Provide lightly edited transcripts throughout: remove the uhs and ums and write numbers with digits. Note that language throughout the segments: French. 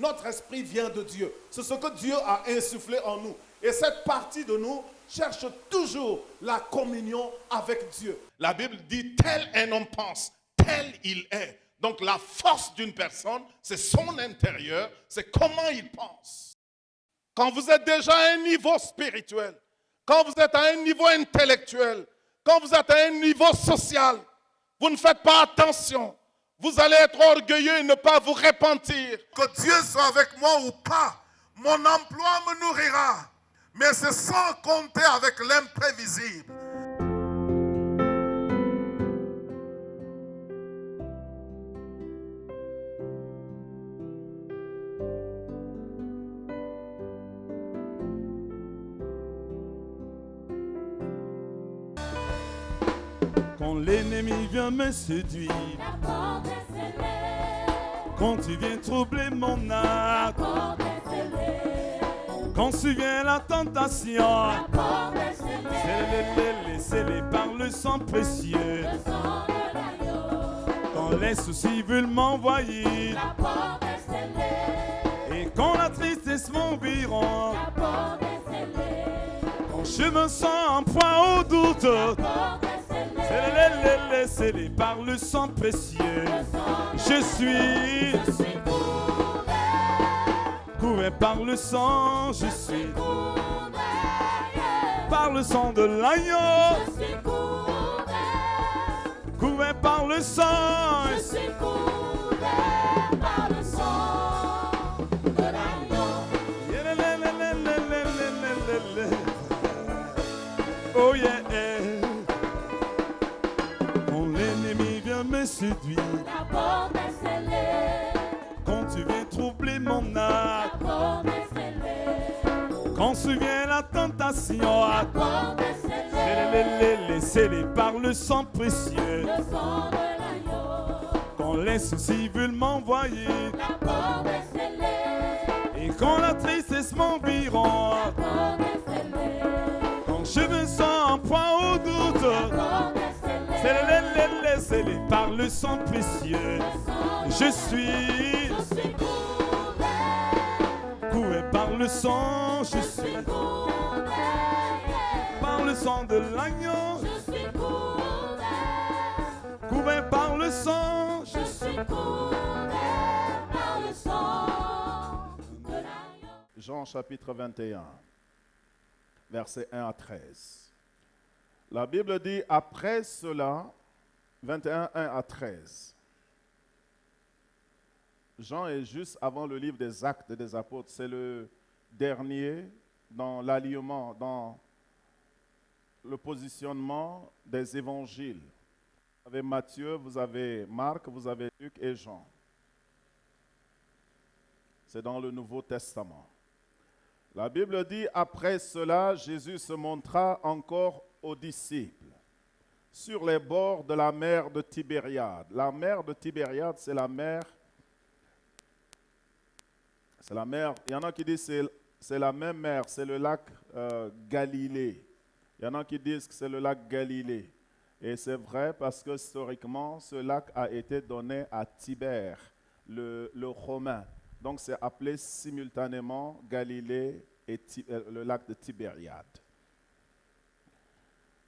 Notre esprit vient de Dieu. C'est ce que Dieu a insufflé en nous. Et cette partie de nous cherche toujours la communion avec Dieu. La Bible dit, tel un homme pense, tel il est. Donc la force d'une personne, c'est son intérieur, c'est comment il pense. Quand vous êtes déjà à un niveau spirituel, quand vous êtes à un niveau intellectuel, quand vous êtes à un niveau social, vous ne faites pas attention. Vous allez être orgueilleux et ne pas vous repentir. Que Dieu soit avec moi ou pas, mon emploi me nourrira. Mais c'est sans compter avec l'imprévisible. Quand l'ennemi vient me séduire, La porte est scellée. quand tu viens troubler mon âme, La porte est scellée. quand survient la tentation, La porte est scellée. scellé par le sang précieux. Le sang de l'agneau. Quand les soucis veulent m'envoyer, La porte est scellée. et quand la tristesse m'environne, La porte est scellée. quand je me sens en proie au doute, La porte est scellée. scellé par le sang précieux. Le sang de Je suis Je suis couvert par le sang, je suis couvert. par le sang de l'agneau, Je suis couvert. couvert par le sang. Je suis couvert par le sang de l'agneau. Oh yeah. Quand l'ennemi vient me séduire, La porte est scellée. quand tu viens troubler mon La âme, porte est scellée. quand survient la tentation, La porte est scellée. scellé par le sang précieux. Le sang de l'agneau. Quand les soucis veulent m'envoyer, La porte est scellée. et quand la tristesse m'environne, La porte est scellée. quand je me sens en proie au doute, La porte est scellée. scellé par le sang précieux. Je suis Je suis couvert. couvert par le sang, je Je suis suis couvert. par le sang de l'agneau, Je suis couvert. couvert par le sang, Je suis couvert par le sang de l'agneau. Jean chapitre 21, versets 1 à 13. La Bible dit, après cela, 21, 1 à 13. Jean est juste avant le livre des Actes des Apôtres. C'est le dernier dans l'alignement, dans le positionnement des évangiles. Vous avez Matthieu, vous avez Marc, vous avez Luc et Jean. C'est dans le Nouveau Testament. La Bible dit, après cela, Jésus se montra encore aux disciples sur les bords de la mer de Tibériade. La mer de Tibériade, c'est la mer, il y en a qui disent que c'est la même mer, c'est le lac Galilée. Il y en a qui disent que c'est le lac Galilée. Et c'est vrai parce que historiquement, ce lac a été donné à Tibère, le Romain. Donc c'est appelé simultanément Galilée et le lac de Tibériade.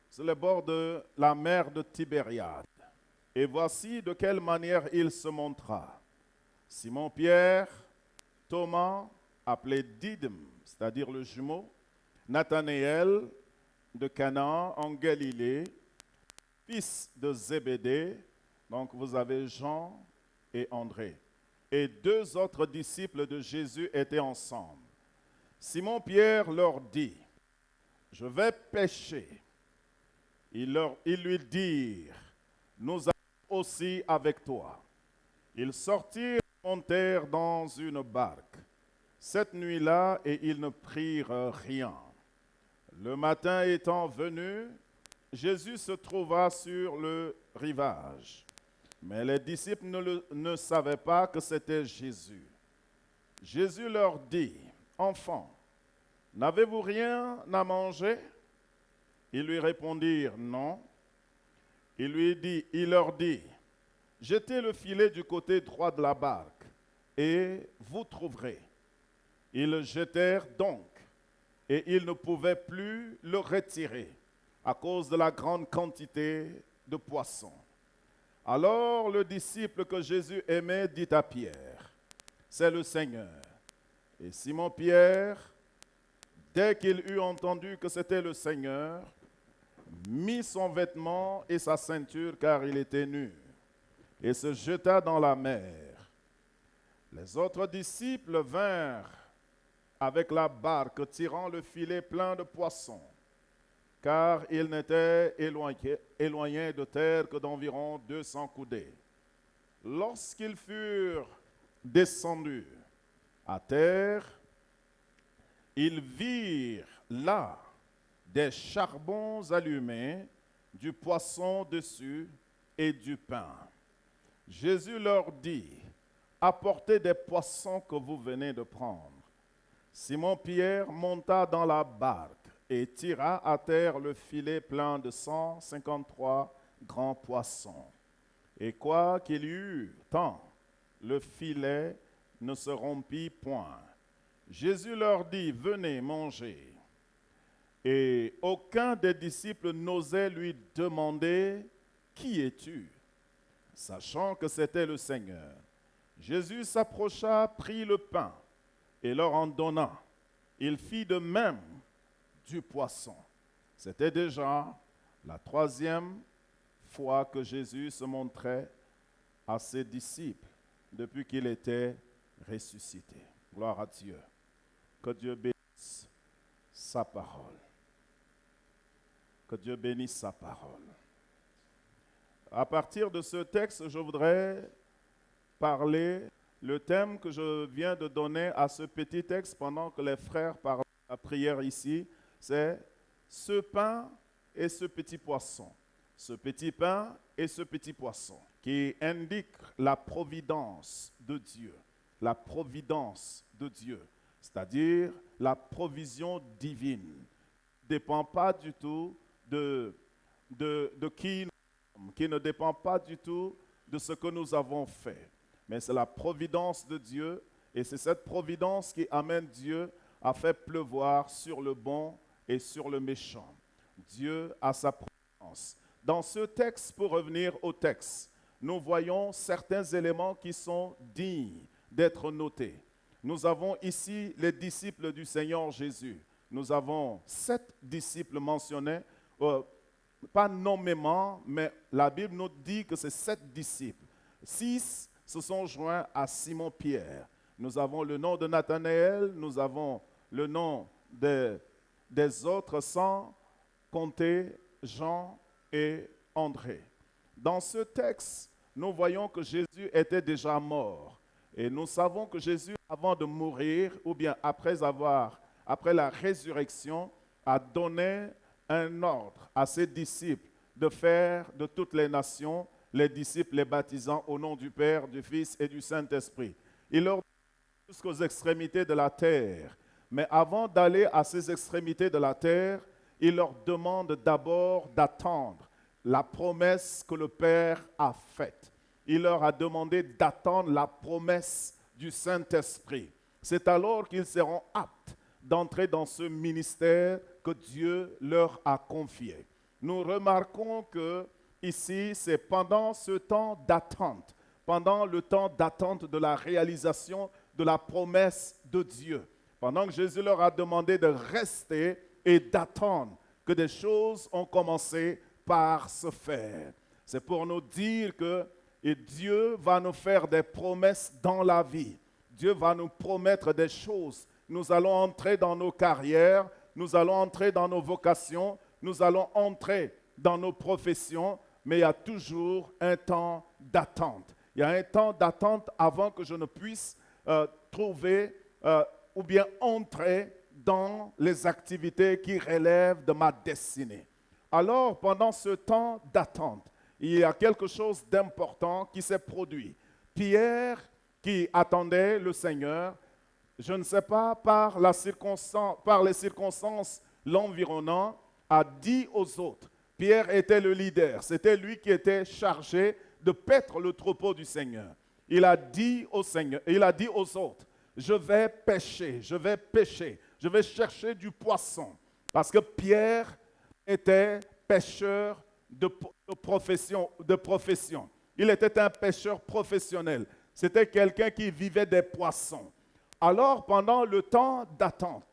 C'est le bord de la mer de Tibériade. Et voici de quelle manière il se montra. Simon-Pierre, Thomas, appelé Didyme, c'est-à-dire le jumeau, Nathanaël de Canaan en Galilée, fils de Zébédée, donc vous avez Jean et André. Et deux autres disciples de Jésus étaient ensemble. Simon-Pierre leur dit, « Je vais pêcher. » Ils lui dirent, « Nous allons aussi avec toi. » Ils sortirent et montèrent dans une barque cette nuit-là et ils ne prirent rien. Le matin étant venu, Jésus se trouva sur le rivage. Mais les disciples ne savaient pas que c'était Jésus. Jésus leur dit, « Enfants, n'avez-vous rien à manger ?» Ils lui répondirent, « Non. » Il leur dit, « Jetez le filet du côté droit de la barque, et vous trouverez. Ils le jetèrent donc, et ils ne pouvaient plus le retirer à cause de la grande quantité de poissons. Alors le disciple que Jésus aimait dit à Pierre, « C'est le Seigneur. » Et Simon-Pierre, dès qu'il eut entendu que c'était le Seigneur, mit son vêtement et sa ceinture car il était nu, et se jeta dans la mer. Les autres disciples vinrent avec la barque tirant le filet plein de poissons, car ils n'étaient éloignés de terre que d'environ 200 coudées. Lorsqu'ils furent descendus à terre, ils virent là des charbons allumés, du poisson dessus et du pain. Jésus leur dit, « Apportez des poissons que vous venez de prendre. » Simon-Pierre monta dans la barque et tira à terre le filet plein de 153 grands poissons. Et quoi qu'il y eût tant, le filet ne se rompit point. Jésus leur dit, « Venez manger. » Et aucun des disciples n'osait lui demander, « Qui es-tu » sachant que c'était le Seigneur. Jésus s'approcha, prit le pain et leur en donna. Il fit de même du poisson. C'était déjà la 3e fois que Jésus se montrait à ses disciples depuis qu'il était ressuscité. Gloire à Dieu. Que Dieu bénisse sa parole. Que Dieu bénisse sa parole. À partir de ce texte, je voudrais parler le thème que je viens de donner à ce petit texte pendant que les frères parlent la prière ici, c'est ce pain et ce petit poisson. Ce petit pain et ce petit poisson qui indique la providence de Dieu. La providence de Dieu, c'est-à-dire la provision divine. Ne dépend pas du tout de qui ne dépend pas du tout de ce que nous avons fait. Mais c'est la providence de Dieu et c'est cette providence qui amène Dieu à faire pleuvoir sur le bon et sur le méchant. Dieu a sa providence. Dans ce texte, pour revenir au texte, nous voyons certains éléments qui sont dignes d'être notés. Nous avons ici les disciples du Seigneur Jésus. Nous avons 7 disciples mentionnés, pas nommément, mais la Bible nous dit que c'est 7 disciples. 6 se sont joints à Simon-Pierre. Nous avons le nom de Nathanaël, nous avons le nom des autres sans compter Jean et André. Dans ce texte, nous voyons que Jésus était déjà mort. Et nous savons que Jésus, avant de mourir, ou bien après la résurrection, a donné un ordre à ses disciples de faire de toutes les nations les disciples les baptisant au nom du Père, du Fils et du Saint-Esprit. Il leur dit jusqu'aux extrémités de la terre. Mais avant d'aller à ces extrémités de la terre, il leur demande d'abord d'attendre la promesse que le Père a faite. Il leur a demandé d'attendre la promesse du Saint-Esprit. C'est alors qu'ils seront aptes d'entrer dans ce ministère que Dieu leur a confié. Nous remarquons que ici, c'est pendant ce temps d'attente, pendant le temps d'attente de la réalisation de la promesse de Dieu, pendant que Jésus leur a demandé de rester et d'attendre que des choses ont commencé par se faire. C'est pour nous dire que Dieu va nous faire des promesses dans la vie. Dieu va nous promettre des choses. Nous allons entrer dans nos carrières, nous allons entrer dans nos vocations, nous allons entrer dans nos professions, mais il y a toujours un temps d'attente. Il y a un temps d'attente avant que je ne puisse trouver ou bien entrer dans les activités qui relèvent de ma destinée. Alors, pendant ce temps d'attente, il y a quelque chose d'important qui s'est produit. Pierre, qui attendait le Seigneur, je ne sais pas, par les circonstances l'environnant, a dit aux autres. Pierre était le leader, c'était lui qui était chargé de paître le troupeau du Seigneur. il a dit au Seigneur, il a dit aux autres, je vais pêcher, je vais chercher du poisson. Parce que Pierre était pêcheur de profession. Il était un pêcheur professionnel. C'était quelqu'un qui vivait des poissons. Alors, pendant le temps d'attente,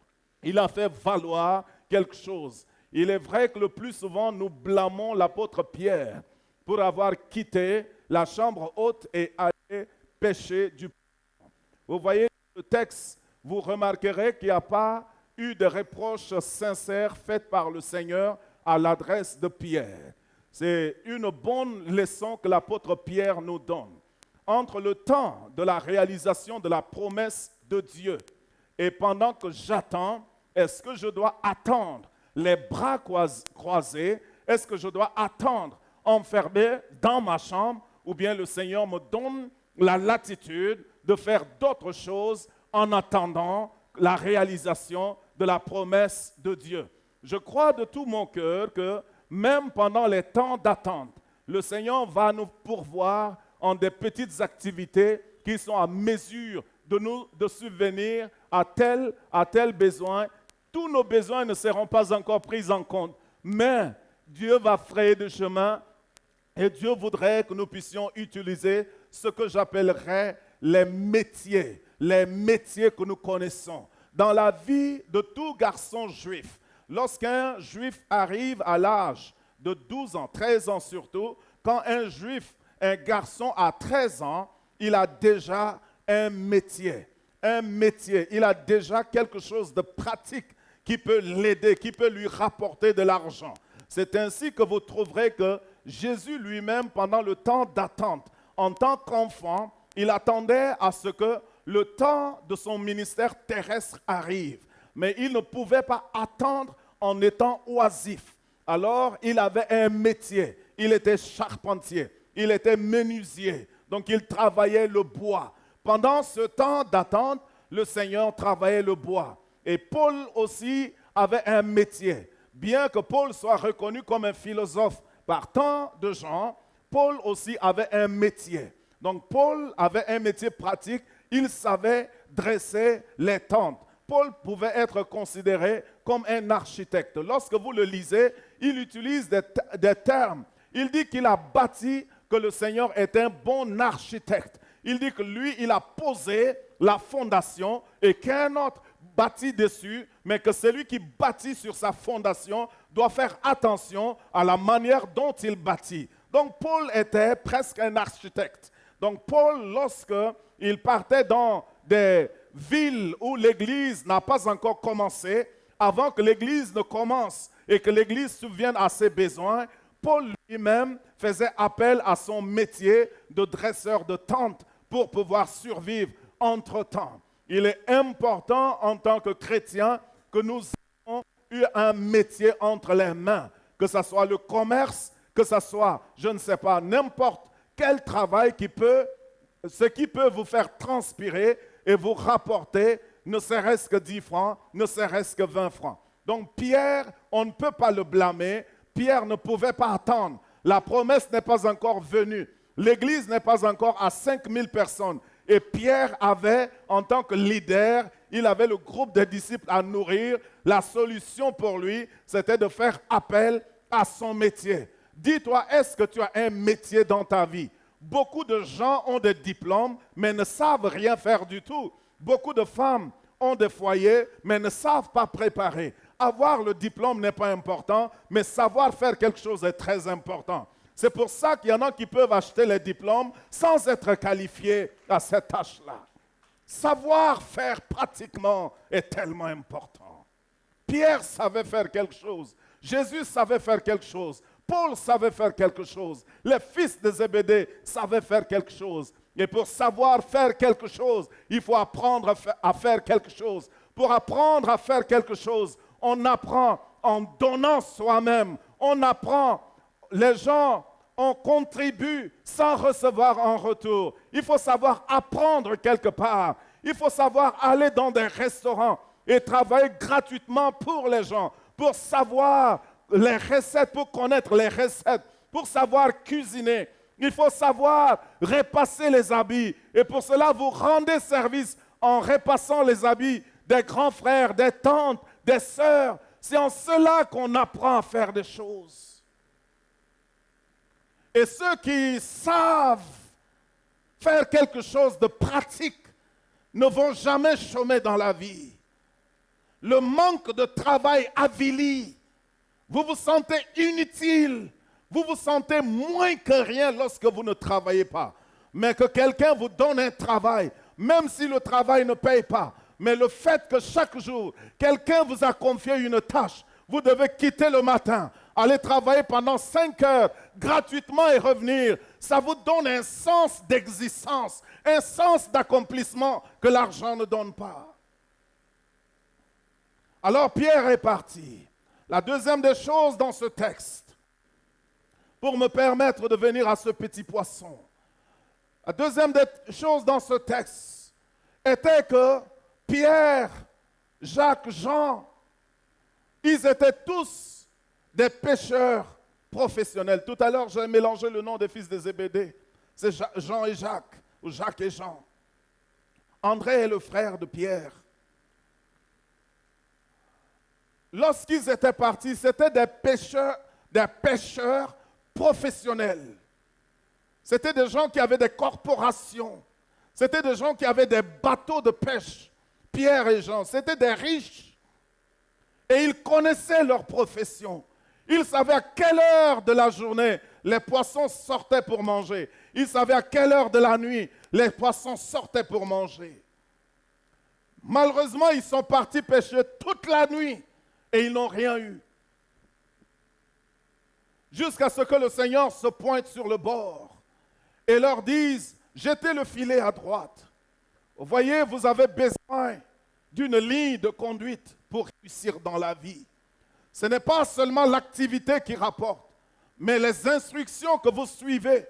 il a fait valoir quelque chose. Il est vrai que le plus souvent, nous blâmons l'apôtre Pierre pour avoir quitté la chambre haute et allé pêcher du poisson. Vous voyez le texte, vous remarquerez qu'il n'y a pas eu de reproches sincères faits par le Seigneur à l'adresse de Pierre. C'est une bonne leçon que l'apôtre Pierre nous donne. Entre le temps de la réalisation de la promesse de Dieu et pendant que j'attends, est-ce que je dois attendre les bras croisés? Est-ce que je dois attendre enfermé dans ma chambre? Ou bien le Seigneur me donne la latitude de faire d'autres choses en attendant la réalisation de la promesse de Dieu? Je crois de tout mon cœur que même pendant les temps d'attente, le Seigneur va nous pourvoir en des petites activités qui sont à mesure de subvenir à tel besoin. Tous nos besoins ne seront pas encore pris en compte, mais Dieu va frayer des chemins et Dieu voudrait que nous puissions utiliser ce que j'appellerais les métiers que nous connaissons. Dans la vie de tout garçon juif, lorsqu'un juif arrive à l'âge de 12 ans, 13 ans surtout, quand un garçon a 13 ans, il a déjà un métier, il a déjà quelque chose de pratique qui peut l'aider, qui peut lui rapporter de l'argent. C'est ainsi que vous trouverez que Jésus lui-même, pendant le temps d'attente, en tant qu'enfant, il attendait à ce que le temps de son ministère terrestre arrive. Mais il ne pouvait pas attendre en étant oisif. Alors, il avait un métier. Il était charpentier, il était menuisier. Donc, il travaillait le bois. Pendant ce temps d'attente, le Seigneur travaillait le bois. Et Paul aussi avait un métier. Bien que Paul soit reconnu comme un philosophe par tant de gens, Paul aussi avait un métier. Donc Paul avait un métier pratique, il savait dresser les tentes. Paul pouvait être considéré comme un architecte. Lorsque vous le lisez, il utilise des termes. Il dit qu'il a bâti, que le Seigneur est un bon architecte. Il dit que lui, il a posé la fondation et qu'un autre bâtit dessus, mais que celui qui bâtit sur sa fondation doit faire attention à la manière dont il bâtit. Donc Paul était presque un architecte. Donc Paul, lorsqu'il partait dans des villes où l'Église n'a pas encore commencé, avant que l'Église ne commence et que l'Église subvienne à ses besoins, Paul lui-même faisait appel à son métier de dresseur de tentes pour pouvoir survivre entre-temps. Il est important en tant que chrétiens que nous ayons eu un métier entre les mains, que ce soit le commerce, que ce soit, je ne sais pas, n'importe quel travail ce qui peut vous faire transpirer et vous rapporter ne serait-ce que 10 francs, ne serait-ce que 20 francs. Donc Pierre, on ne peut pas le blâmer. Pierre ne pouvait pas attendre. La promesse n'est pas encore venue. L'Église n'est pas encore à 5000 personnes. Et Pierre avait, en tant que leader, il avait le groupe des disciples à nourrir. La solution pour lui, c'était de faire appel à son métier. Dis-toi, est-ce que tu as un métier dans ta vie? Beaucoup de gens ont des diplômes, mais ne savent rien faire du tout. Beaucoup de femmes ont des foyers, mais ne savent pas préparer. Avoir le diplôme n'est pas important, mais savoir faire quelque chose est très important. C'est pour ça qu'il y en a qui peuvent acheter les diplômes sans être qualifiés à cette tâche-là. Savoir faire pratiquement est tellement important. Pierre savait faire quelque chose. Jésus savait faire quelque chose. Paul savait faire quelque chose. Les fils de Zébédée savaient faire quelque chose. Et pour savoir faire quelque chose, il faut apprendre à faire quelque chose. Pour apprendre à faire quelque chose, on apprend en donnant soi-même. On apprend. Les gens, on contribue sans recevoir en retour. Il faut savoir apprendre quelque part. Il faut savoir aller dans des restaurants et travailler gratuitement pour les gens, pour savoir les recettes, pour connaître les recettes, pour savoir cuisiner. Il faut savoir repasser les habits. Et pour cela, vous rendez service en repassant les habits des grands frères, des tantes, des sœurs. C'est en cela qu'on apprend à faire des choses. Et ceux qui savent faire quelque chose de pratique ne vont jamais chômer dans la vie. Le manque de travail avilit. Vous vous sentez inutile. Vous vous sentez moins que rien lorsque vous ne travaillez pas. Mais que quelqu'un vous donne un travail, même si le travail ne paye pas. Mais le fait que chaque jour, quelqu'un vous a confié une tâche, vous devez quitter le matin, aller travailler pendant 5 heures gratuitement et revenir. Ça vous donne un sens d'existence, un sens d'accomplissement que l'argent ne donne pas. Alors Pierre est parti. La deuxième des choses dans ce texte, pour me permettre de venir à ce petit poisson, la deuxième des choses dans ce texte était que Pierre, Jacques, Jean, ils étaient tous des pêcheurs professionnels. Tout à l'heure, j'ai mélangé le nom des fils de Zébédée. C'est Jean et Jacques, ou Jacques et Jean. André est le frère de Pierre. Lorsqu'ils étaient partis, c'était des pêcheurs professionnels. C'était des gens qui avaient des corporations. C'était des gens qui avaient des bateaux de pêche. Pierre et Jean, c'était des riches. Et ils connaissaient leur profession. Ils savaient à quelle heure de la journée les poissons sortaient pour manger. Ils savaient à quelle heure de la nuit les poissons sortaient pour manger. Malheureusement, ils sont partis pêcher toute la nuit et ils n'ont rien eu. Jusqu'à ce que le Seigneur se pointe sur le bord et leur dise, jetez le filet à droite. Vous voyez, vous avez besoin d'une ligne de conduite pour réussir dans la vie. Ce n'est pas seulement l'activité qui rapporte, mais les instructions que vous suivez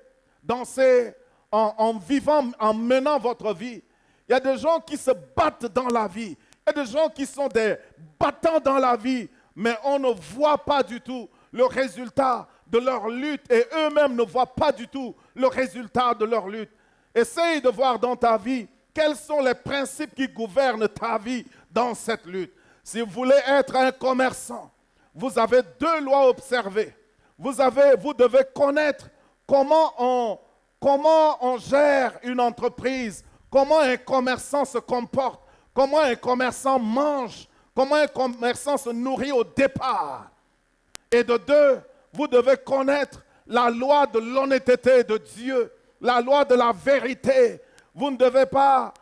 en vivant, en menant votre vie. Il y a des gens qui se battent dans la vie. Il y a des gens qui sont des battants dans la vie, mais on ne voit pas du tout le résultat de leur lutte et eux-mêmes ne voient pas du tout le résultat de leur lutte. Essaye de voir dans ta vie quels sont les principes qui gouvernent ta vie dans cette lutte. Si vous voulez être un commerçant, vous avez 2 lois à observer. Vous devez connaître comment on gère une entreprise, comment un commerçant se comporte, comment un commerçant mange, comment un commerçant se nourrit au départ. Et de 2, vous devez connaître la loi de l'honnêteté de Dieu, la loi de la vérité. Vous ne devez pas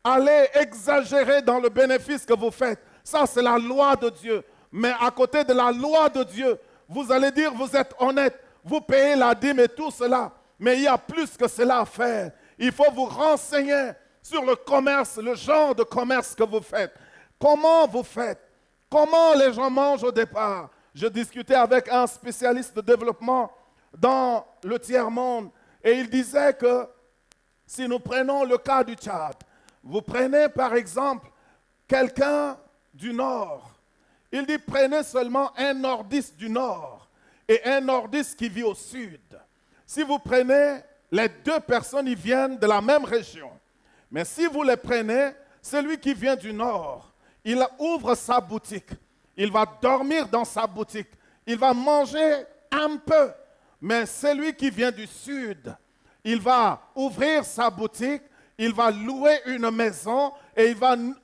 aller exagérer dans le bénéfice que vous faites. Ça, c'est la loi de Dieu. Mais à côté de la loi de Dieu, vous allez dire, vous êtes honnête, vous payez la dîme et tout cela. Mais il y a plus que cela à faire. Il faut vous renseigner sur le commerce, le genre de commerce que vous faites. Comment vous faites? Comment les gens mangent au départ? Je discutais avec un spécialiste de développement dans le tiers-monde et il disait que si nous prenons le cas du Tchad, vous prenez par exemple quelqu'un du Nord. Il dit prenez seulement un nordiste du Nord et un nordiste qui vit au Sud. Si vous prenez les 2 personnes, ils viennent de la même région. Mais si vous les prenez, celui qui vient du Nord, il ouvre sa boutique. Il va dormir dans sa boutique. Il va manger un peu. Mais celui qui vient du Sud, il va ouvrir sa boutique, il va louer une maison et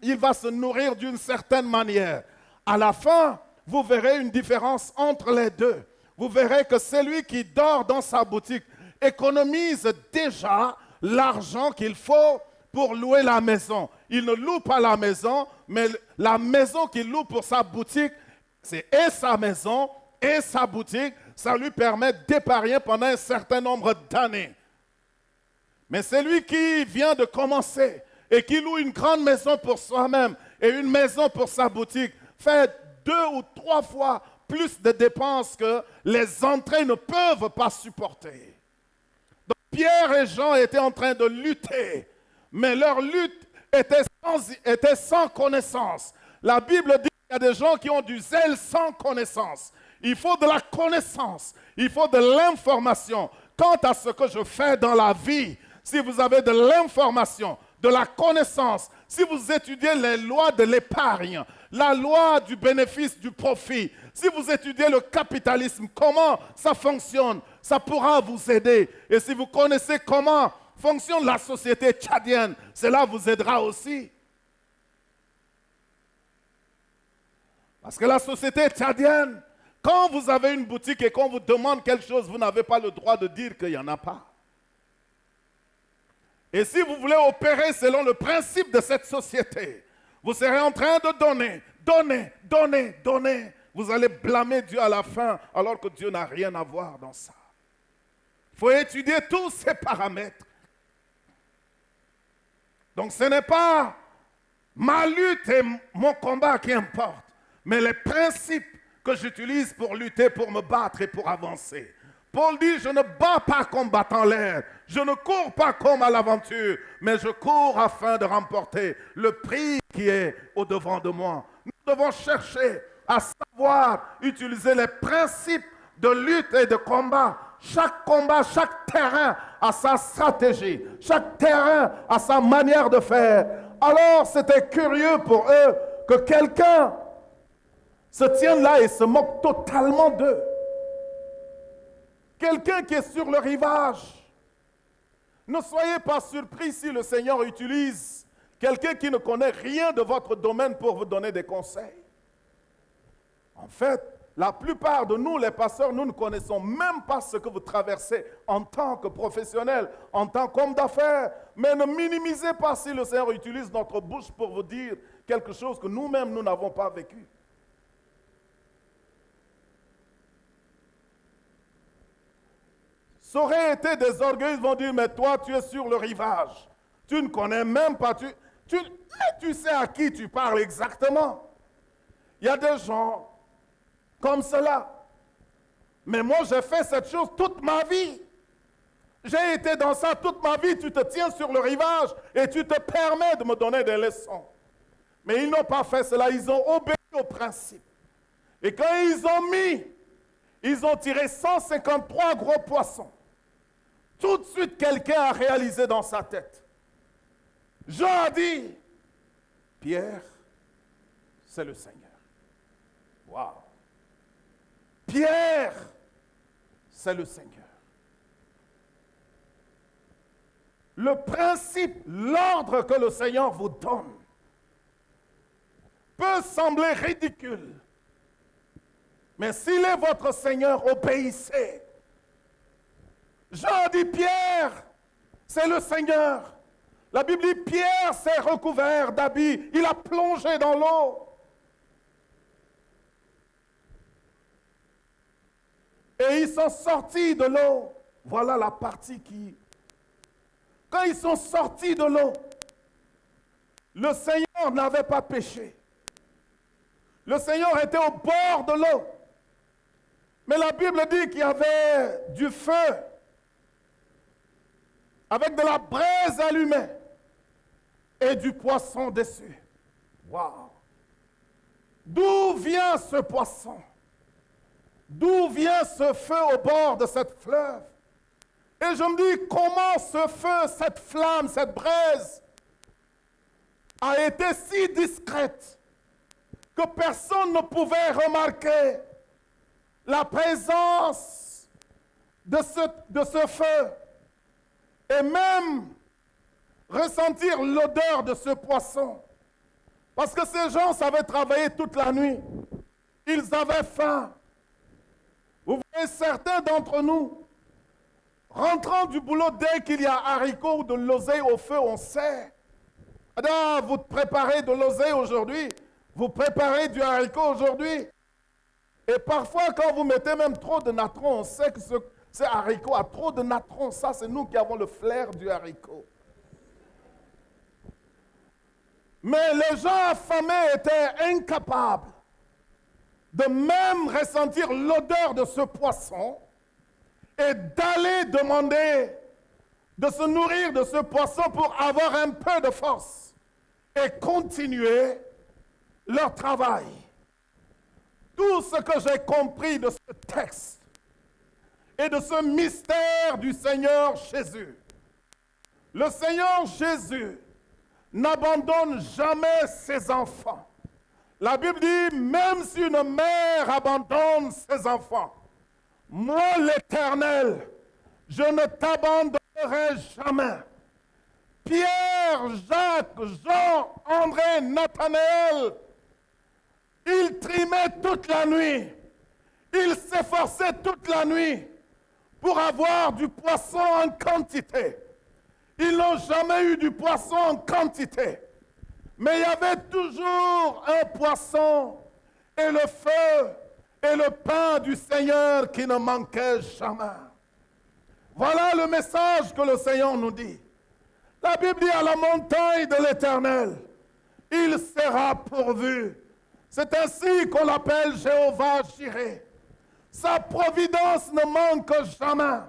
il va se nourrir d'une certaine manière. À la fin, vous verrez une différence entre les 2. Vous verrez que celui qui dort dans sa boutique économise déjà l'argent qu'il faut pour louer la maison. Il ne loue pas la maison, mais la maison qu'il loue pour sa boutique, c'est et sa maison et sa boutique. Ça lui permet d'épargner pendant un certain nombre d'années. Mais celui qui vient de commencer et qui loue une grande maison pour soi-même et une maison pour sa boutique, fait 2 ou 3 fois plus de dépenses que les entrées ne peuvent pas supporter. Donc Pierre et Jean étaient en train de lutter, mais leur lutte était sans connaissance. La Bible dit qu'il y a des gens qui ont du zèle sans connaissance. Il faut de la connaissance, il faut de l'information. quant à ce que je fais dans la vie, si vous avez de l'information, de la connaissance, si vous étudiez les lois de l'épargne, la loi du bénéfice, du profit, si vous étudiez le capitalisme, comment ça fonctionne, ça pourra vous aider. Et si vous connaissez comment fonctionne la société tchadienne, cela vous aidera aussi. Parce que la société tchadienne, quand vous avez une boutique et qu'on vous demande quelque chose, vous n'avez pas le droit de dire qu'il n'y en a pas. Et si vous voulez opérer selon le principe de cette société, vous serez en train de donner. Vous allez blâmer Dieu à la fin, alors que Dieu n'a rien à voir dans ça. Il faut étudier tous ces paramètres. Donc ce n'est pas ma lutte et mon combat qui importent, mais les principes que j'utilise pour lutter, pour me battre et pour avancer. Paul dit, je ne bats pas comme battant l'air, je ne cours pas comme à l'aventure, mais je cours afin de remporter le prix qui est au-devant de moi. Nous devons chercher à savoir utiliser les principes de lutte et de combat. Chaque combat, chaque terrain a sa stratégie, chaque terrain a sa manière de faire. Alors c'était curieux pour eux que quelqu'un se tienne là et se moque totalement d'eux. Quelqu'un qui est sur le rivage. Ne soyez pas surpris si le Seigneur utilise quelqu'un qui ne connaît rien de votre domaine pour vous donner des conseils. En fait, la plupart de nous, les pasteurs, nous ne connaissons même pas ce que vous traversez en tant que professionnel, en tant qu'homme d'affaires. Mais ne minimisez pas si le Seigneur utilise notre bouche pour vous dire quelque chose que nous-mêmes, nous n'avons pas vécu. Ça aurait été des orgueils, ils vont dire, mais toi, tu es sur le rivage. Tu ne connais même pas, tu sais à qui tu parles exactement. Il y a des gens comme cela. Mais moi, j'ai fait cette chose toute ma vie. J'ai été dans ça toute ma vie. Tu te tiens sur le rivage et tu te permets de me donner des leçons. Mais ils n'ont pas fait cela. Ils ont obéi au principe. Et quand ils ont tiré 153 gros poissons. Tout de suite, quelqu'un a réalisé dans sa tête. Jean a dit, Pierre, c'est le Seigneur. Waouh! Pierre, c'est le Seigneur. Le principe, l'ordre que le Seigneur vous donne peut sembler ridicule. Mais s'il est votre Seigneur, obéissez. Jean dit Pierre, c'est le Seigneur. La Bible dit Pierre s'est recouvert d'habits, il a plongé dans l'eau. Et ils sont sortis de l'eau. Voilà la partie qui... Quand ils sont sortis de l'eau, le Seigneur n'avait pas péché. Le Seigneur était au bord de l'eau. Mais la Bible dit qu'il y avait du feu avec de la braise allumée et du poisson dessus. Waouh! D'où vient ce poisson? D'où vient ce feu au bord de cette fleuve? Et je me dis, comment ce feu, cette flamme, cette braise a été si discrète que personne ne pouvait remarquer la présence de ce feu et même ressentir l'odeur de ce poisson. Parce que ces gens savaient travailler toute la nuit. Ils avaient faim. Vous voyez, certains d'entre nous, rentrant du boulot, dès qu'il y a haricots ou de l'oseille au feu, on sait. Alors, vous préparez de l'oseille aujourd'hui, vous préparez du haricot aujourd'hui. Et parfois, quand vous mettez même trop de natron, on sait que ce haricot a trop de natron. Ça, c'est nous qui avons le flair du haricot. Mais les gens affamés étaient incapables de même ressentir l'odeur de ce poisson et d'aller demander de se nourrir de ce poisson pour avoir un peu de force et continuer leur travail. Tout ce que j'ai compris de ce texte, et de ce mystère du Seigneur Jésus. Le Seigneur Jésus n'abandonne jamais ses enfants. La Bible dit, même si une mère abandonne ses enfants, moi l'Éternel, je ne t'abandonnerai jamais. Pierre, Jacques, Jean, André, Nathanaël, ils trimaient toute la nuit. Ils s'efforçaient toute la nuit pour avoir du poisson en quantité. Ils n'ont jamais eu du poisson en quantité. Mais il y avait toujours un poisson et le feu et le pain du Seigneur qui ne manquaient jamais. Voilà le message que le Seigneur nous dit. La Bible dit à la montagne de l'Éternel, il sera pourvu. C'est ainsi qu'on l'appelle Jéhovah Jireh. Sa providence ne manque jamais.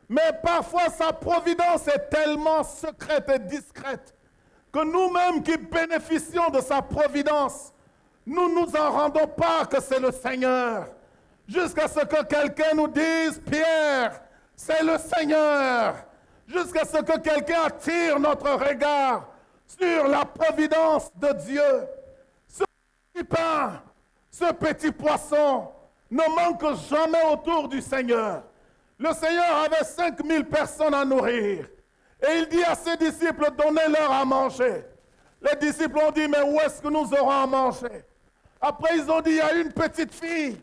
Mais parfois sa providence est tellement secrète et discrète que nous-mêmes qui bénéficions de sa providence, nous ne nous en rendons pas que c'est le Seigneur. Jusqu'à ce que quelqu'un nous dise, Pierre, c'est le Seigneur. Jusqu'à ce que quelqu'un attire notre regard sur la providence de Dieu. Ce petit pain, ce petit poisson ne manque jamais autour du Seigneur. Le Seigneur avait 5000 personnes à nourrir. Et il dit à ses disciples, donnez-leur à manger. Les disciples ont dit, mais où est-ce que nous aurons à manger? Après, ils ont dit, il y a une petite fille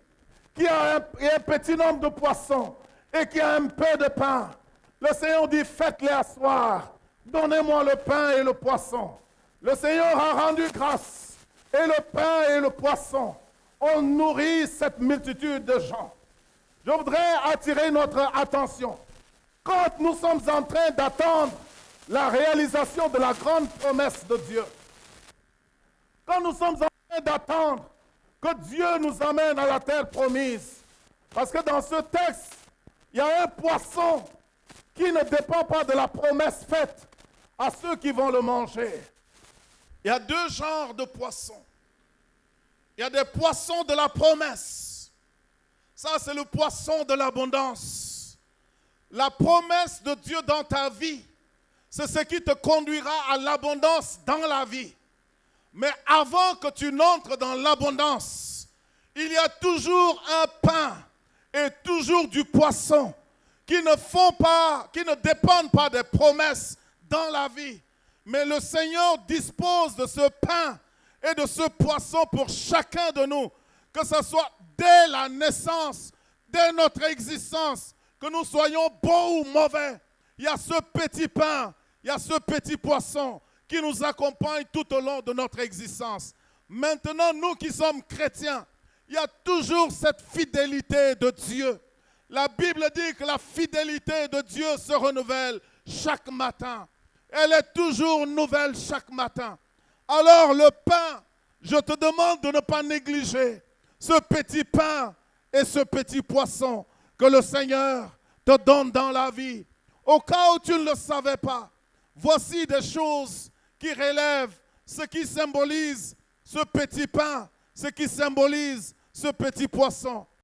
qui a un petit nombre de poissons et qui a un peu de pain. Le Seigneur dit, faites-les asseoir. Donnez-moi le pain et le poisson. Le Seigneur a rendu grâce. Et le pain et le poisson ont nourri cette multitude de gens. Je voudrais attirer notre attention. Quand nous sommes en train d'attendre la réalisation de la grande promesse de Dieu, quand nous sommes en train d'attendre que Dieu nous amène à la terre promise, parce que dans ce texte, il y a un poisson qui ne dépend pas de la promesse faite à ceux qui vont le manger. Il y a deux genres de poissons. Il y a des poissons de la promesse. Ça, c'est le poisson de l'abondance. La promesse de Dieu dans ta vie, c'est ce qui te conduira à l'abondance dans la vie. Mais avant que tu n'entres dans l'abondance, il y a toujours un pain et toujours du poisson qui ne dépendent pas des promesses dans la vie. Mais le Seigneur dispose de ce pain et de ce poisson pour chacun de nous, que ce soit dès la naissance, dès notre existence, que nous soyons bons ou mauvais. Il y a ce petit pain, il y a ce petit poisson qui nous accompagne tout au long de notre existence. Maintenant, nous qui sommes chrétiens, il y a toujours cette fidélité de Dieu. La Bible dit que la fidélité de Dieu se renouvelle chaque matin. Elle est toujours nouvelle chaque matin. Alors le pain, je te demande de ne pas négliger ce petit pain et ce petit poisson que le Seigneur te donne dans la vie. Au cas où tu ne le savais pas, voici des choses qui relèvent ce qui symbolise ce petit pain, ce qui symbolise ce petit poisson.